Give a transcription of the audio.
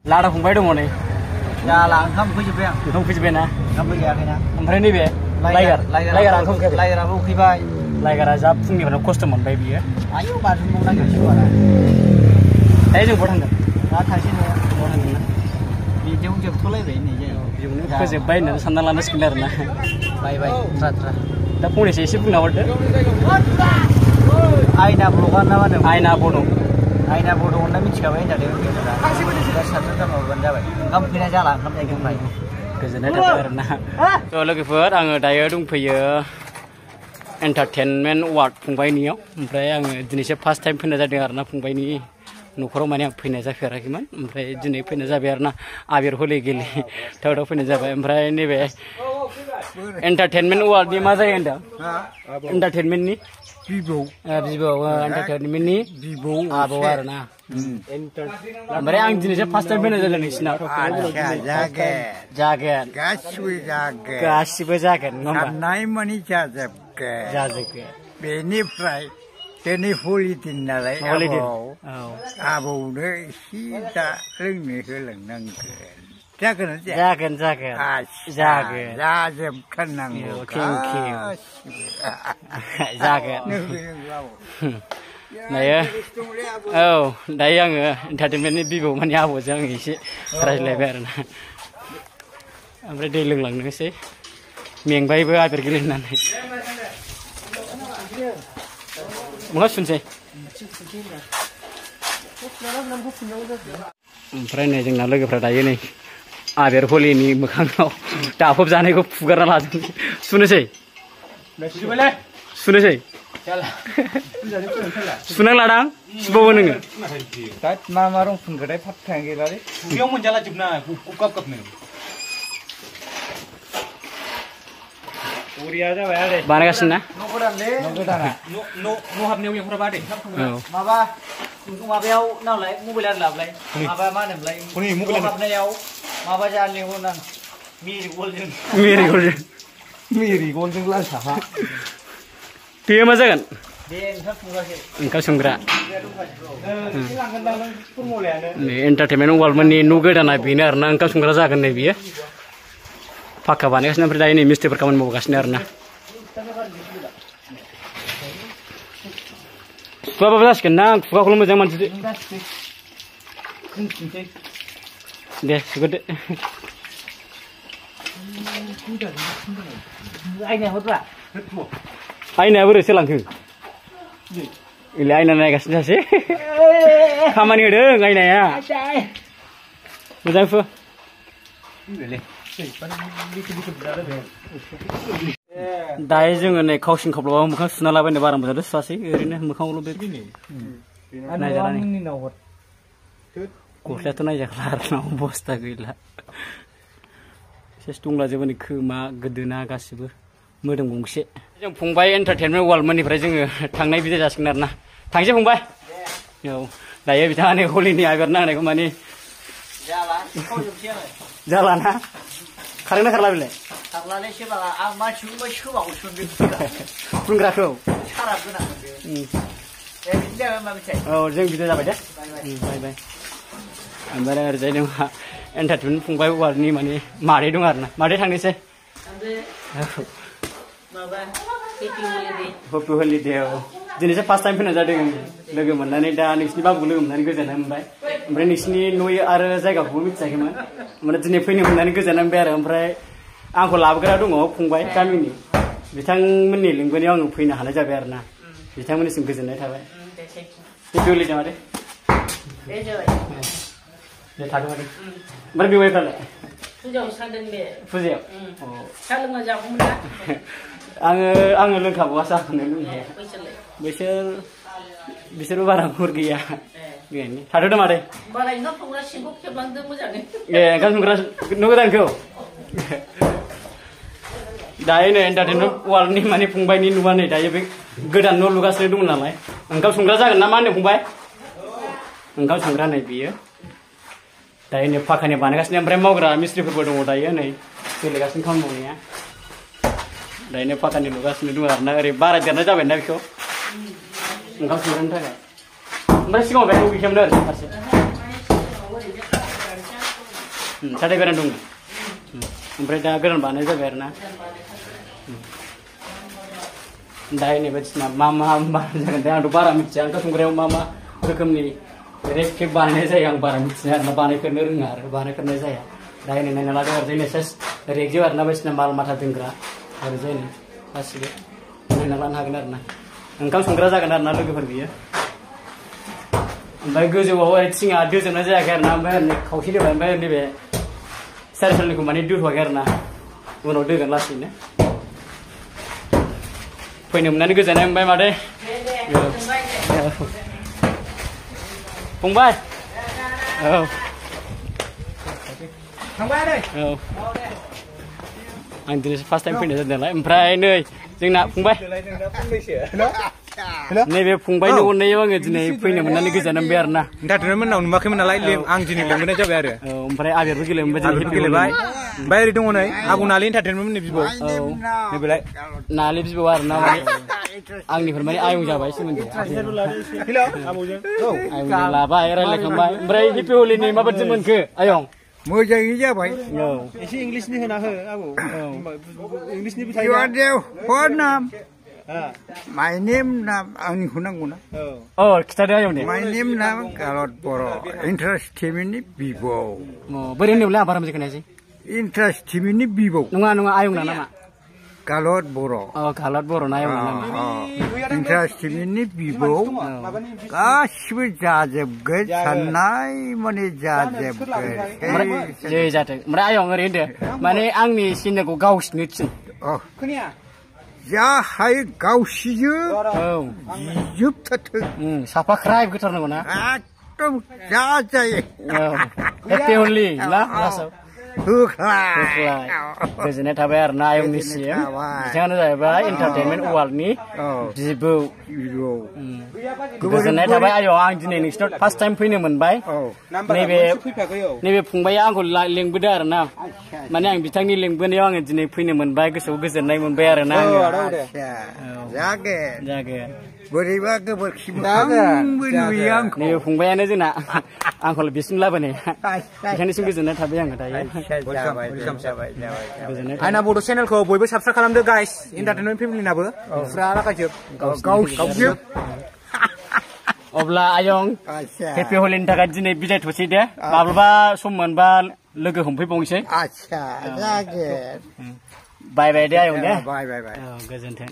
लादा फंबाय दङ नै जाला ओंखाम फैजोब्बाय आं ओंखाम फैजोब्बाय ना ओंखाम फैयाखैना ओमफ्राय नैबे लाइगार लाइगाराबो उखैबाय लाइगारा जा फुंनिफ्रायनो खस्थ' मोनबाय बियो आयौ बाथुम मावनांगोनसो बारा दायो जों बहा थांगोन दा थांसै न'आव बहा थांगोन ना बिदियाव जोबथ'लायबाय नै जायो बेयावनो फोजोब्बाय होननानै सानना लानांसिगोन आरो ना बाय बाय थ्रा दा फंनैसो एसे बुंना हरदो आयना ब्लगार ना मा होनो आयना बड' आयना बड' होनना मिथिखाबाय होनजादों दा साथ्रा जामाबानो जाबाय ओंखाम उखैनाय जाला ओंखाम जायगायावलाय गोजोननाय थाबाय आरो ना थ' लोगोफोर आङो दायो दंफैयो एन्टारटेनमेन्ट वार्ड फंबायनियाव ओमफ्राय आङो दिनैसो फार्स्ट टाइम फैनाय जादों आरो ना फंबायनि न'खराव माने आं फैनाय जाफेराखैमोन ओमफ्राय दिनै फैनाय जाबाय आरो ना आबिर हले गेले थाव फैनाय जाबाय ओमफ्राय नैबे एन्टारटेनमेन्ट वार्डनि मा जायो होनदों एन्टारटेनमेन्टनि बिबौ एन्टारटेनमेन्टनि बिबौ आबौ आरो ना ओमफ्राय आं दिनैसो फार्स्ट टाइम फैनाय जादों नोंसिनाव जागोन गासिबो जागोन साननाय मानि जाजोबगोन बेनिफ्राय दिनै हलिदिन नालाय आबौनो एसे दा लोंनो होलांनांगोन जागोन जाजोबथारनांगौ जागोन दायो औ दायो आङो एन्टारटेनमेन्टनि बिबौ माने आबौजों आङो एसे रायज्लायबाय आरो ना ओमफ्राय दै लोंलांनोसै मेंबायबो आबिर गेलेनानै मा सुनसै ओमफ्राय नै जोंना लोगोफ्रा दायो नै आबिर हलिनि मोखाङाव दाफब जानायखौ फुगारना लाजोब सुनोसै सुनां लादां सुबावो नोङो मा मा रं फुनखोथाय फात्तायानो गैलालै बेयाव मोनजाला जोबना गाब गाबनो बरिया जाबाय आरो बानायगासिनो ना न' गोदाना न' हाबनायाव लेंहरा बादे माबा माबायाव नावलाय मबाइल आरो लाबलाय माबा मा होनोमोनलाय न' हाबनायाव माबा जानो लेंहरनां मेरिगल्डजों लांसाहा बेयो मा जागोन बे ओंखाम संग्रा एन्टारटेनमेन्ट वार्ल्डनि न' गोदाना बेनो आरो ना ओंखाम संग्रा जागोन नै बियो फाक्का बानायगासिनो ओमफ्राय दायो नै मिस्ट्रिफोर खामानि मावगासिनो आरो ना खुगाबाबो जासिगोन ना खुगाखौल' मोजां मानसिदो दे सुगोरदो आयनाया बोरै सोलांखो आयना नायगासिनो सासे खामानि होदों आयनाया मोजां फु दायो जोङो नै खावसिन खावब्लाबो मोखां सुना लाबायनो बारा मोजां सुवासै ओरैनो मोखाङावल' बे नायजानानै गस्लायाथ' नायजाग्ला आरो ना अबस्था गैला सेस दंलाजोबो नै खोमा गोदोना गासिबो मोदोम गंसे जों फंबाय एन्टारटेनमेन्ट वार्ल्डनिफ्राय जोङो थांनाय बिदाय जासिगोन आरो ना थांसै फंबाय औ दायो बिथाङा नै हलिनि आबिर नांनायखौ माने जाला ना खारगोन ना खारला बेलाय खारलालै सेबाला आं मानसिखौ सोबावो फुनग्राखौ औ जों बिदाय जाबाय दे बाय बाय ओमफ्राय ओरैजाय जोंहा एन्टारटेनमेन्ट फंबाय वार्डनि माने मादै दं आरो ना मादै थांनोसै हेपि हलिडे औ दिनैसो फार्स्ट टाइम फैनाय जादों लोगो मोननानै दा नोंसिनि बाबुखौ लोगो मोननानै गोजोननाय मोनबाय ओमफ्राय नोंसिनि न' आरो जायगाखौबो मिथियाखैमोन माने दिनै फैनो मोननानै गोजोननाय मोनबाय आरो ओमफ्राय आंखौ लाबोग्रा दङ फंबाय गामिनि बिथांमोननि लिंबोनायाव आङो फैनो हानाय जाबाय आरो ना बिथांमोननिसिम गोजोननाय थाबाय हेपि हलिडे मादै दे थादों मादै ओमफ्राय बेवाइफ्रालाय फुजायाव आङो लोंखाबावासो आंनो लोंनाया बिसोरबो बारा गुर गैया बेनो थाथ'दो मादै ए ओंखाम संग्रा न' गोदानखौ दायो नै एन्टारटेनमेन्ट वार्ल्डनि माने फंबायनि न'आ नै दायो बे गोदान न' लुगासिनो दङ नालाय ओंखाम संग्रा जागोन ना मा होनो फंबाय ओंखाम संग्रा नै बियो दायो नै फाखानि बानायगासिनो ओमफ्राय मावग्रा मिस्ट्रिफोरबो दङ दायो नै गेलेगासिनो खामानि मावनाया दायो फाखानि लुगासिनो दङ आरोना ओरै बारा देरनाय जाबाय ना बेखौ ओंखाम संग्रानि थाखाय ओमफ्राय सिगाङाव बे न' गैखायामोन आरो फारसे साथाय गोदान दङ ओमफ्राय दा गोदान बानाय जाबाय आरो ना दायो नै बायदिसिना मा जागोन दा आंथ' बारा मिथिया ओंखाम संग्रायाव मा रोखोमनि रेक केक बानायनाय जायो आं बारा मिथिया आरोना बानायफेरनो रोङा आरो बानायफेरनाय जाया दायो नै नायना लादों आरो जोंनि सेस रेकजों आरोना बायदिसिना माल माथा दोनग्रा आरो जोंनि गासिबो नायना लानो हागोन आरो ना ओंखाम संग्रा जागोन आरो ना लोगोफोर बियो ओमफ्राय गोजौआव ओरै थिङा दोजोबनाय जायाखै आरो ना ओमफ्राय ओरैनो खावसे दोबाय ओमफ्राय नैबे सारिफोरनिखौ माने दोथ'वाखै आरो ना उनाव दोगोन लासैनो फैनो मोननानै गोजोननाय मोनबाय मादै फंबाय औ थांबाय आदै औ आं दिनै फार्स्ट टाइम फैनाय जादों नालाय ओमफ्राय नै जोंना फंबाय नैबे फंबायनि अननायाव आङो दिनै फैनो मोननानै गोजोननाय मोनबाय आरो ना दाथ'नो मोननाव नुवाखैमोन नालाय आं दिनै लेंबोनाय जाबाय आरो औ ओमफ्राय आबिरबो गेलेबाय आबिरबो गेलेबाय ओमफ्राय ओरै दङ नै आबौ नालि एन्टारटेनमेन्टनि बिबौ औ नैबेलाय नालि बिबौ आरो ना माने आंनिफोर माने आयं जाबाय सोमोन्दो हेल' आबौजों औ आयंजों लाबाय रायलायखांबाय ओमफ्राय हेपि हलिनि माबायदि मोनखो आयं मोजाङै जाबाय औ एसे इंलिसनि होना हो आबौ इंलिसनिबो You are थायो there. What name? My name नाम आंनिखौ नांगौ ना औ खिथादो आयं दे My name नाम गालत बर' इन्ट्रेस्ट टिभिनि बिबौ बोरै होनोब्ला आं बारा मोजां खोनायासै इन्ट्रेस्ट टिभिनि बिबौ नङा आयंना नामा गालत बर' अ गालत बर' ना आयं नामा इन्ट्रेस्ट टिभिनि बिबौ गासिबो जाजोबगोन साननाय माने जाजोबगोन जै जाथों ओमफ्राय आयं ओरै होनदो माने आंनि सिनेलखौ गावसिनो थिन खोनाया जा हायो गावसिजो औ जोबथारथों साफा ख्राय गोथारनांगौ ना एकदम जा जायो औ हेपि हलि ना लास्टआव होख्लाय गोजोननाय थाबाय आरो ना आयंनिसिम बिथाङानो जाहैबाय एन्टारटेनमेन्ट वार्ल्डनि बिबौ गोजोननाय थाबाय आयं आं दिनै नोंसिनाव फार्स्ट टाइम फैनो मोनबाय नैबे फंबाया आंखौ लेंबोदों आरो ना माने आं बिथांनि लेंबोनायाव आङो दिनै फैनो मोनबाय गोसोआव गोजोननाय मोनबाय आरो ना जागोन बोरैबा गोबोरखि मोखांबो नुयो आंखौ नैबे फंबायानो जोंना आंखौ बिसिम लाबोनाय बिथांनिसिम गोजोननाय थाबाय आङो दायो आंना बड' चेनेलखौ बयबो साबसक्राइब खालामदो गाइस एन्टारटेनमेन्ट फेमिलिनाबो फुरा लागायजोब गावसिजोब अब्ला आयं हेपि हलिनि थाखाय दिनै बिदायथ'सै दे माब्लाबा सम मोनबा लोगो हमफैबावनोसै आच्छा जागोन बाय बाय दे आयं दे बाय बाय गोजोन्थों